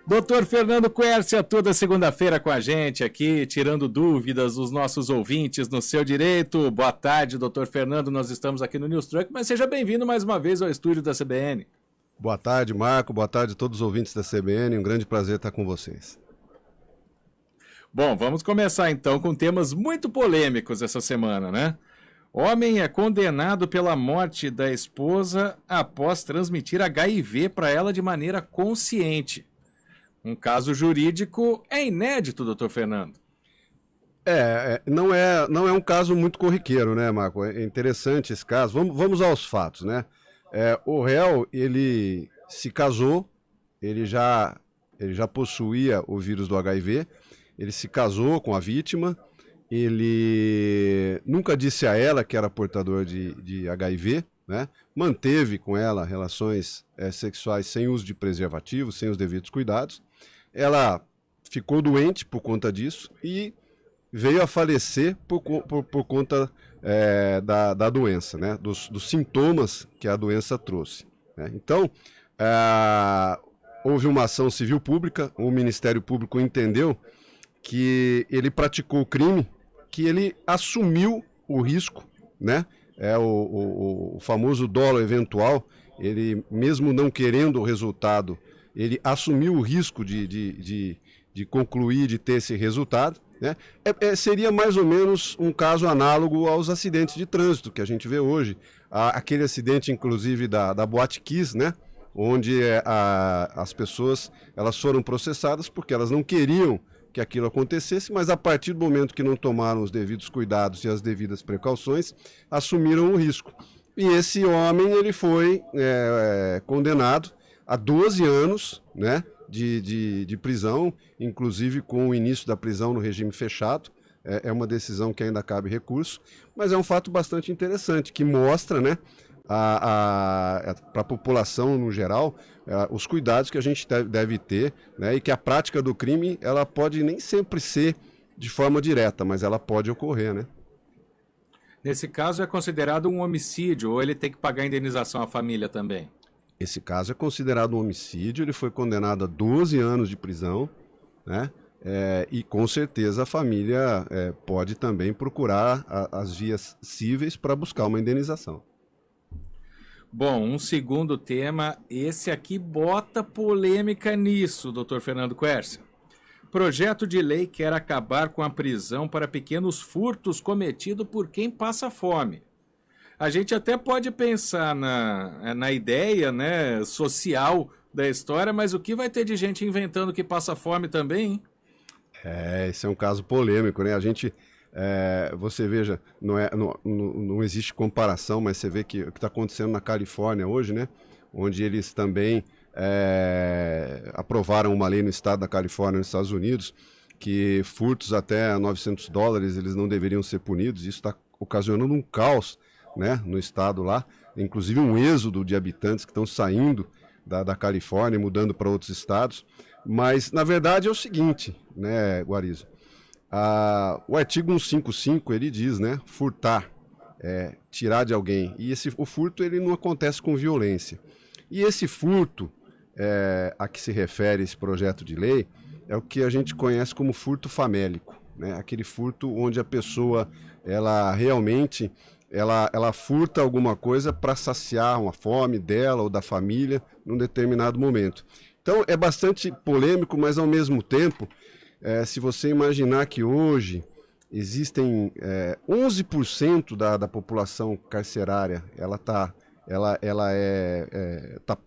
Doutor Fernando Quercia, toda segunda-feira com a gente aqui, tirando dúvidas dos nossos ouvintes no seu direito. Boa tarde, doutor Fernando, nós estamos aqui no News Truck, mas seja bem-vindo mais uma vez ao estúdio da CBN. Boa tarde, Marco, boa tarde a todos os ouvintes da CBN, um grande prazer estar com vocês. Bom, vamos começar então com temas muito polêmicos essa semana, né? Homem é condenado pela morte da esposa após transmitir HIV para ela de maneira consciente. Um caso jurídico é inédito, doutor Fernando. Não é um caso muito corriqueiro, né, Marco? É interessante esse caso. Vamos aos fatos, né? O réu, ele se casou, ele já possuía o vírus do HIV, ele se casou com a vítima, ele nunca disse a ela que era portador de HIV, né? Manteve com ela relações sexuais sem uso de preservativo, sem os devidos cuidados. Ela ficou doente por conta disso e veio a falecer por conta da doença, né? Dos sintomas que a doença trouxe, né? Então, houve uma ação civil pública, o Ministério Público entendeu que ele praticou o crime, que ele assumiu o risco, né? O famoso dolo eventual, ele mesmo não querendo o resultado, ele assumiu o risco de concluir, de ter esse resultado, né? Seria mais ou menos um caso análogo aos acidentes de trânsito que a gente vê hoje. Aquele acidente, inclusive, da Boate Kiss, né? Onde as pessoas elas foram processadas porque elas não queriam que aquilo acontecesse, mas a partir do momento que não tomaram os devidos cuidados e as devidas precauções, assumiram o risco. E esse homem ele foi condenado a 12 anos, né, de prisão, inclusive com o início da prisão no regime fechado. É uma decisão que ainda cabe recurso, mas é um fato bastante interessante, que mostra, né, para a população no geral, os cuidados que a gente deve ter, né, e que a prática do crime ela pode nem sempre ser de forma direta, mas ela pode ocorrer, né? Nesse caso é considerado um homicídio ou ele tem que pagar indenização à família também? Esse caso é considerado um homicídio, ele foi condenado a 12 anos de prisão, né? E com certeza a família pode também procurar as vias cíveis para buscar uma indenização. Bom, um segundo tema, esse aqui bota polêmica nisso, doutor Fernando Quercia. Projeto de lei quer acabar com a prisão para pequenos furtos cometidos por quem passa fome. A gente até pode pensar na ideia, né, social da história, mas o que vai ter de gente inventando que passa fome também, hein? Esse é um caso polêmico, né? Você veja, não existe comparação, mas você vê que o que está acontecendo na Califórnia hoje, né? Onde eles também aprovaram uma lei no estado da Califórnia, nos Estados Unidos, que furtos até $900 eles não deveriam ser punidos. Isso está ocasionando um caos, né, no estado lá, inclusive um êxodo de habitantes que estão saindo da Califórnia, mudando para outros estados. Mas, na verdade, é o seguinte, né, Guarizo? O artigo 155, ele diz, né, furtar, tirar de alguém. E o furto, ele não acontece com violência. E esse furto, a que se refere esse projeto de lei, é o que a gente conhece como furto famélico, né? Aquele furto onde a pessoa, ela realmente, ela furta alguma coisa para saciar uma fome dela ou da família num determinado momento. Então, é bastante polêmico, mas ao mesmo tempo, se você imaginar que hoje existem 11% da população carcerária, ela tá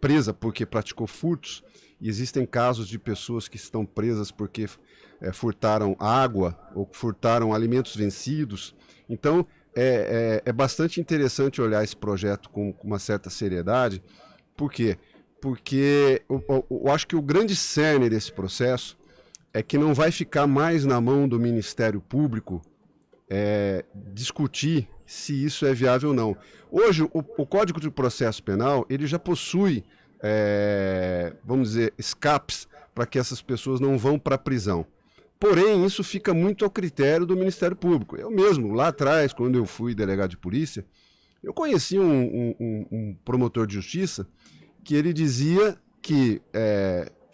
presa porque praticou furtos, e existem casos de pessoas que estão presas porque furtaram água ou furtaram alimentos vencidos. Então, é bastante interessante olhar esse projeto com uma certa seriedade. Por quê? Porque eu acho que o grande cerne desse processo é que não vai ficar mais na mão do Ministério Público discutir se isso é viável ou não. Hoje, o Código de Processo Penal, ele já possui, vamos dizer, escapes para que essas pessoas não vão para a prisão. Porém, isso fica muito ao critério do Ministério Público. Eu mesmo, lá atrás, quando eu fui delegado de polícia, eu conheci um promotor de justiça que ele dizia que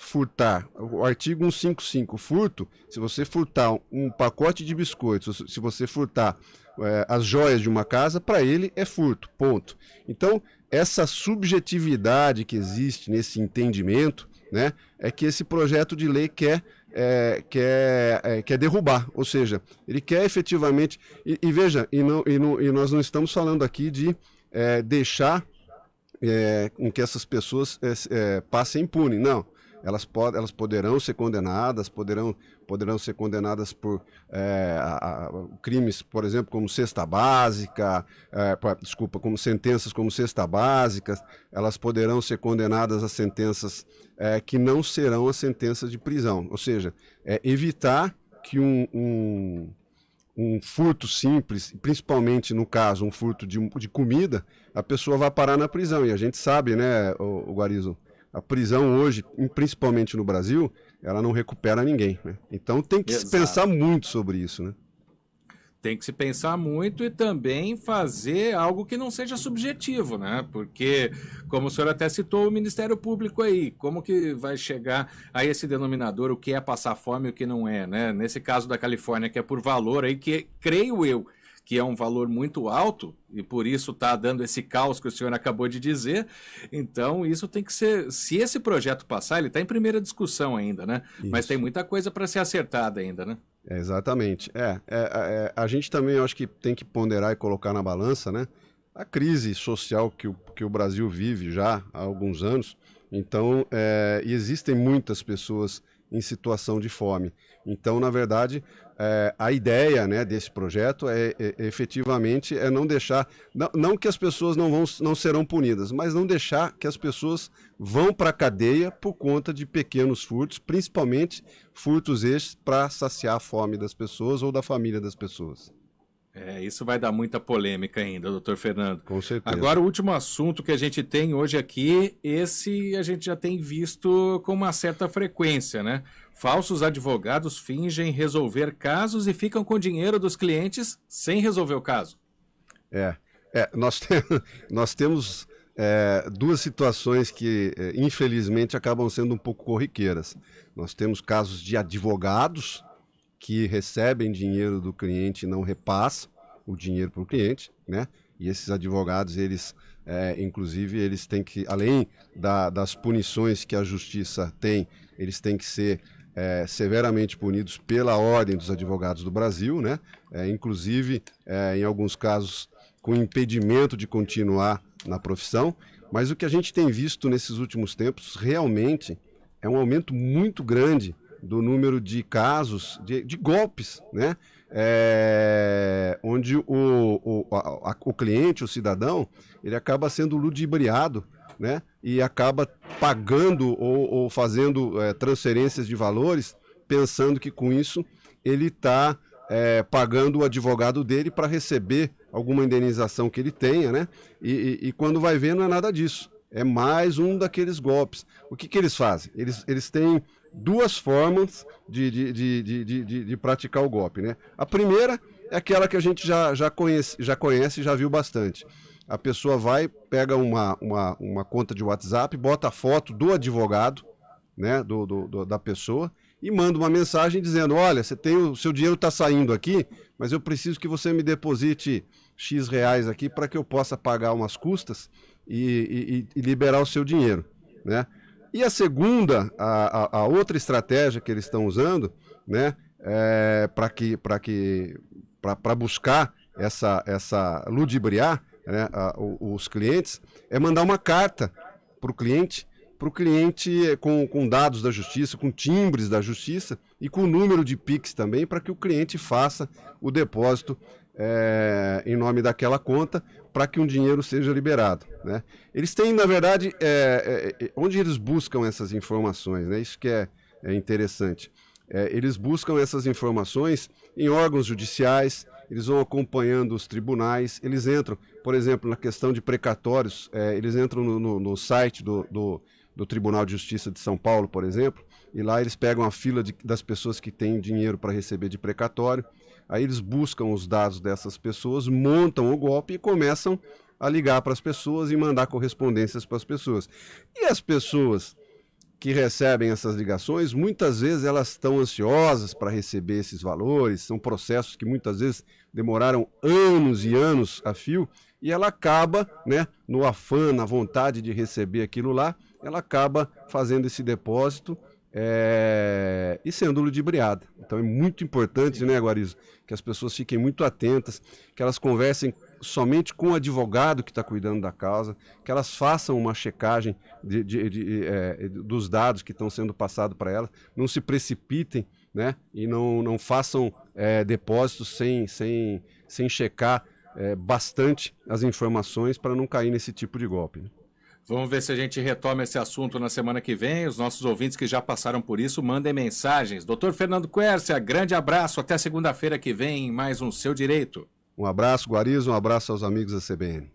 furtar, o artigo 155, furto, se você furtar um pacote de biscoitos, se você furtar as joias de uma casa, para ele é furto, ponto. Então, essa subjetividade que existe nesse entendimento, né, é que esse projeto de lei quer derrubar, ou seja, ele quer efetivamente, e veja, e nós não estamos falando aqui de deixar com que essas pessoas passem impunes, não. Elas poderão ser condenadas, poderão ser condenadas por crimes, por exemplo, como cesta básica, como sentenças como cesta básica, elas poderão ser condenadas a sentenças que não serão as sentenças de prisão, ou seja, evitar que um furto simples, principalmente no caso um furto de comida, a pessoa vai parar na prisão, e a gente sabe, né, o Guarizo, a prisão hoje, principalmente no Brasil, ela não recupera ninguém, né? Então tem que se pensar muito sobre isso, né? Tem que se pensar muito e também fazer algo que não seja subjetivo, né? Porque, como o senhor até citou, o Ministério Público aí, como que vai chegar a esse denominador, o que é passar fome e o que não é, né? Nesse caso da Califórnia, que é por valor aí, que creio eu que é um valor muito alto, e por isso está dando esse caos que o senhor acabou de dizer. Então, isso tem que ser... Se esse projeto passar, ele está em primeira discussão ainda, né? Isso. Mas tem muita coisa para ser acertada ainda, né? Exatamente. A gente também, eu acho que tem que ponderar e colocar na balança, né? A crise social que o Brasil vive já há alguns anos. Então, e existem muitas pessoas em situação de fome. Então, na verdade, a ideia, né, desse projeto efetivamente não deixar, não que as pessoas não serão punidas, mas não deixar que as pessoas vão para a cadeia por conta de pequenos furtos, principalmente furtos estes para saciar a fome das pessoas ou da família das pessoas. Isso vai dar muita polêmica ainda, doutor Fernando. Com certeza. Agora, o último assunto que a gente tem hoje aqui, esse a gente já tem visto com uma certa frequência, né? Falsos advogados fingem resolver casos e ficam com dinheiro dos clientes sem resolver o caso. Nós temos duas situações que, infelizmente, acabam sendo um pouco corriqueiras. Nós temos casos de advogados que recebem dinheiro do cliente e não repassam o dinheiro para o cliente, né? E esses advogados, inclusive, eles têm que, além das punições que a justiça tem, eles têm que ser severamente punidos pela Ordem dos Advogados do Brasil, né? Inclusive, em alguns casos, com impedimento de continuar na profissão. Mas o que a gente tem visto nesses últimos tempos, realmente, é um aumento muito grande do número de casos de golpes, né? Onde o cliente, o cidadão, ele acaba sendo ludibriado, né? E acaba pagando ou fazendo transferências de valores, pensando que com isso ele está pagando o advogado dele para receber alguma indenização que ele tenha, né? E quando vai ver, não é nada disso. É mais um daqueles golpes. O que eles fazem? Eles têm duas formas de praticar o golpe, né? A primeira é aquela que a gente já conhece, já viu bastante. A pessoa pega uma conta de WhatsApp, bota a foto do advogado, né, da pessoa, e manda uma mensagem dizendo: olha, o seu dinheiro está saindo aqui, mas eu preciso que você me deposite X reais aqui para que eu possa pagar umas custas e liberar o seu dinheiro, né? E a segunda, a outra estratégia que eles estão usando, né, para buscar ludibriar, né, os clientes, é mandar uma carta para o cliente com dados da justiça, com timbres da justiça e com o número de Pix também, para que o cliente faça o depósito em nome daquela conta, para que um dinheiro seja liberado, né? Eles têm, na verdade, onde eles buscam essas informações, né? Isso que é interessante. Eles buscam essas informações em órgãos judiciais, eles vão acompanhando os tribunais, eles entram, por exemplo, na questão de precatórios, eles entram no site do Tribunal de Justiça de São Paulo, por exemplo, e lá eles pegam a fila das pessoas que têm dinheiro para receber de precatório. Aí eles buscam os dados dessas pessoas, montam o golpe e começam a ligar para as pessoas e mandar correspondências para as pessoas. E as pessoas que recebem essas ligações, muitas vezes elas estão ansiosas para receber esses valores, são processos que muitas vezes demoraram anos e anos a fio, e ela acaba, né, no afã, na vontade de receber aquilo lá, ela acaba fazendo esse depósito e sendo ludibriada. Então é muito importante, né, Guarizo, que as pessoas fiquem muito atentas, que elas conversem somente com o advogado que está cuidando da causa, que elas façam uma checagem dos dados que estão sendo passados para elas, não se precipitem, né, e não façam depósitos sem checar bastante as informações para não cair nesse tipo de golpe, né? Vamos ver se a gente retoma esse assunto na semana que vem. Os nossos ouvintes que já passaram por isso, mandem mensagens. Dr. Fernando Quercia, grande abraço. Até segunda-feira que vem em mais um Seu Direito. Um abraço, Guarizo, um abraço aos amigos da CBN.